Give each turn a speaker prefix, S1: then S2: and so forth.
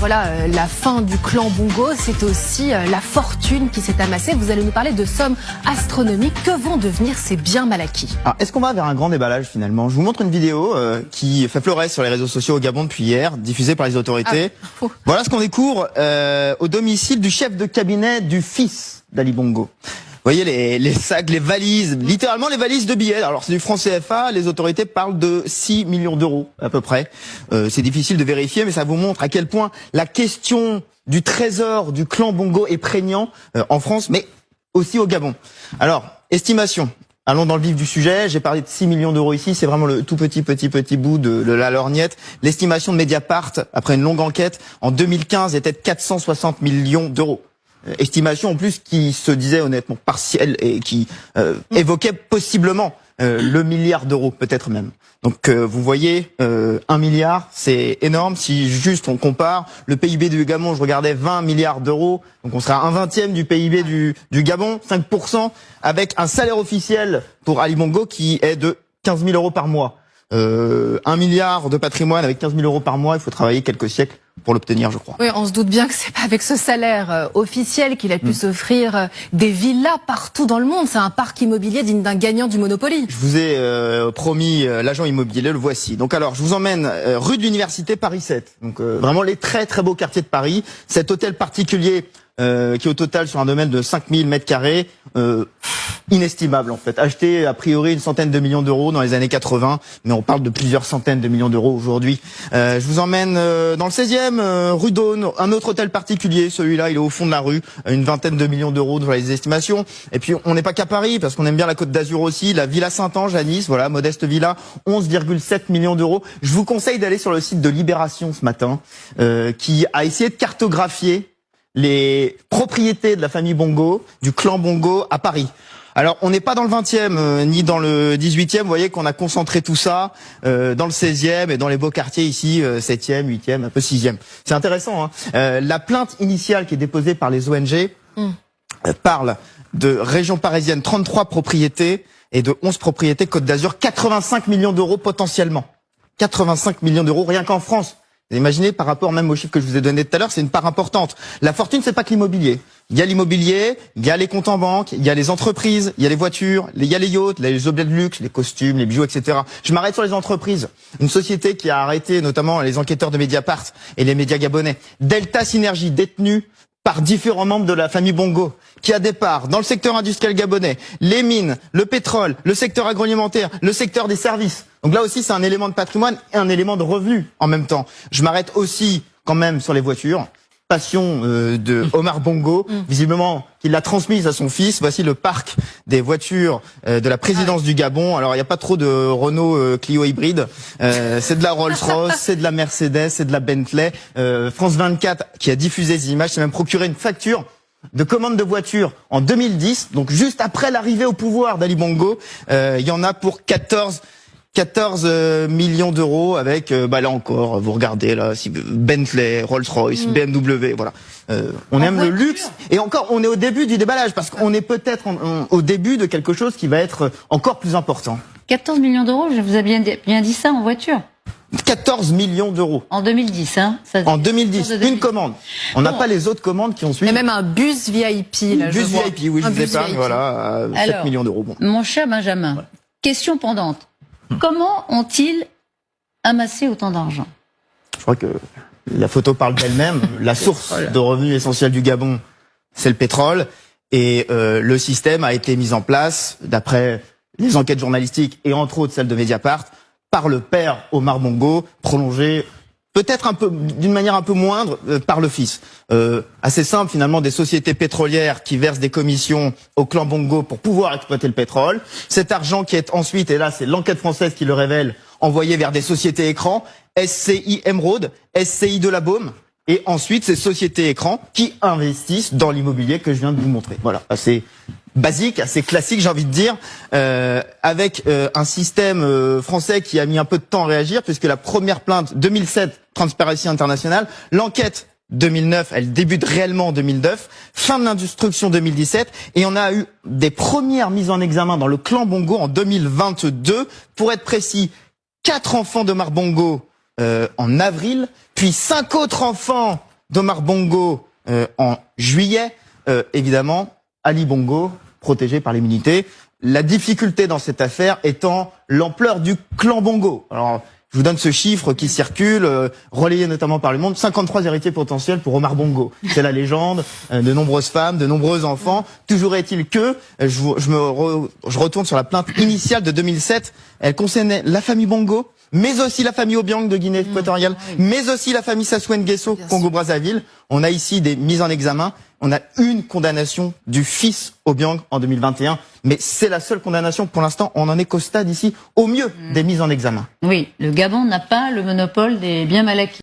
S1: La fin du clan Bongo, c'est aussi la fortune qui s'est amassée. Vous allez nous parler de sommes astronomiques. Que vont devenir ces biens mal acquis?
S2: Alors, est-ce qu'on va vers un grand déballage finalement? Je vous montre une vidéo qui fait pleurer sur les réseaux sociaux au Gabon depuis hier, diffusée par les autorités. Voilà ce qu'on découvre au domicile du chef de cabinet du fils d'Ali Bongo. Vous voyez les sacs, les valises, littéralement les valises de billets. Alors c'est du franc CFA, les autorités parlent de 6 millions d'euros à peu près. C'est difficile de vérifier, mais ça vous montre à quel point la question du trésor du clan Bongo est prégnant en France, mais aussi au Gabon. Alors, estimation. Allons dans le vif du sujet. J'ai parlé de 6 millions d'euros ici. C'est vraiment le tout petit bout de la lorgnette. L'estimation de Mediapart, après une longue enquête, en 2015, était de 460 millions d'euros. Estimation en plus qui se disait honnêtement partielle et qui évoquait possiblement le milliard d'euros, peut-être même. Donc vous voyez, 1 milliard, c'est énorme. Si juste on compare, le PIB du Gabon, je regardais 20 milliards d'euros, donc on sera un 20e du PIB du Gabon, 5%, avec un salaire officiel pour Ali Bongo qui est de 15 000 euros par mois. 1 milliard de patrimoine avec 15 000 euros par mois, il faut travailler quelques siècles pour l'obtenir, je crois.
S1: Oui, on se doute bien que c'est pas avec ce salaire officiel qu'il a pu s'offrir des villas partout dans le monde. C'est un parc immobilier digne d'un gagnant du Monopoly.
S2: Je vous ai promis l'agent immobilier, le voici. Donc alors, je vous emmène rue de l'Université Paris 7. Donc vraiment les très beaux quartiers de Paris. Cet hôtel particulier qui est au total sur un domaine de 5000 mètres carrés, inestimable en fait. Acheté a priori une centaine de millions d'euros dans les années 80, mais on parle de plusieurs centaines de millions d'euros aujourd'hui. Je vous emmène dans le 16e, rue d'Aune, un autre hôtel particulier. Celui-là, il est au fond de la rue, une vingtaine de millions d'euros dans les estimations. Et puis on n'est pas qu'à Paris, parce qu'on aime bien la Côte d'Azur aussi. La Villa Saint-Ange à Nice, voilà, modeste villa, 11,7 millions d'euros. Je vous conseille d'aller sur le site de Libération ce matin, qui a essayé de cartographier les propriétés de la famille Bongo, du clan Bongo à Paris. Alors, on n'est pas dans le 20e, ni dans le 18e. Vous voyez qu'on a concentré tout ça dans le 16e et dans les beaux quartiers ici, 7e, 8e, un peu 6e. C'est intéressant, hein. La plainte initiale qui est déposée par les ONG parle de région parisienne, 33 propriétés et de 11 propriétés Côte d'Azur, 85 millions d'euros potentiellement. 85 millions d'euros rien qu'en France. Vous imaginez, par rapport même aux chiffres que je vous ai donnés tout à l'heure, c'est une part importante. La fortune, c'est pas que l'immobilier. Il y a l'immobilier, il y a les comptes en banque, il y a les entreprises, il y a les voitures, il y a les yachts, les objets de luxe, les costumes, les bijoux, etc. Je m'arrête sur les entreprises. Une société qui a arrêté notamment les enquêteurs de Mediapart et les médias gabonais. Delta Synergie, détenue par différents membres de la famille Bongo, qui a des parts dans le secteur industriel gabonais, les mines, le pétrole, le secteur agroalimentaire, le secteur des services. Donc là aussi, c'est un élément de patrimoine et un élément de revenu en même temps. Je m'arrête aussi quand même sur les voitures. Passion de Omar Bongo, visiblement qu'il l'a transmise à son fils. Voici le parc des voitures de la présidence du Gabon. Alors il n'y a pas trop de Renault Clio hybride, c'est de la Rolls-Royce, c'est de la Mercedes, c'est de la Bentley. France 24 qui a diffusé ces images s'est même procuré une facture de commande de voiture en 2010, donc juste après l'arrivée au pouvoir d'Ali Bongo. Il y en a pour 14 millions d'euros avec, là encore, vous regardez là, Bentley, Rolls-Royce, BMW, voilà. On aime le luxe et encore, on est au début du déballage parce qu'on est peut-être au début de quelque chose qui va être encore plus important.
S3: 14 millions d'euros, je vous ai bien dit ça en voiture.
S2: 14 millions d'euros.
S3: En 2010, hein.
S2: En 2010, une commande. On n'a pas les autres commandes qui ont suivi.
S1: Il y a même un bus VIP, là,
S2: bus VIP, oui, je vous épargne, voilà, 7 millions d'euros. Bon.
S3: Mon cher Benjamin, question pendante. Comment ont-ils amassé autant d'argent?
S2: Je crois que la photo parle d'elle-même. La source de revenus essentiels du Gabon, c'est le pétrole. Et le système a été mis en place, d'après les enquêtes journalistiques et entre autres celles de Mediapart, par le père Omar Bongo, prolongé peut-être un peu, d'une manière un peu moindre, par le fils. Assez simple finalement, des sociétés pétrolières qui versent des commissions au clan Bongo pour pouvoir exploiter le pétrole. Cet argent qui est ensuite, et là c'est l'enquête française qui le révèle, envoyé vers des sociétés écrans, SCI Emeraude, SCI de la Baume, et ensuite ces sociétés écrans qui investissent dans l'immobilier que je viens de vous montrer. Voilà, assez basique, assez classique, j'ai envie de dire, avec un système français qui a mis un peu de temps à réagir, puisque la première plainte 2007, Transparency International, l'enquête 2009, elle débute réellement en 2009, fin de l'instruction 2017, et on a eu des premières mises en examen dans le clan Bongo en 2022. Pour être précis, 4 enfants d'Omar Bongo en avril, puis 5 autres enfants d'Omar Bongo en juillet. Évidemment, Ali Bongo, protégé par l'immunité. La difficulté dans cette affaire étant l'ampleur du clan Bongo. Alors, je vous donne ce chiffre qui circule, relayé notamment par Le Monde, 53 héritiers potentiels pour Omar Bongo. C'est la légende, de nombreuses femmes, de nombreux enfants. Toujours est-il que, je retourne sur la plainte initiale de 2007, elle concernait la famille Bongo, mais aussi la famille Obiang de Guinée équatoriale, mais aussi la famille Sassou Nguesso, Congo-Brazzaville. On a ici des mises en examen. On a une condamnation du fils Obiang en 2021, mais c'est la seule condamnation pour l'instant. On en est qu'au stade ici, au mieux, des mises en examen.
S3: Oui, le Gabon n'a pas le monopole des biens mal acquis.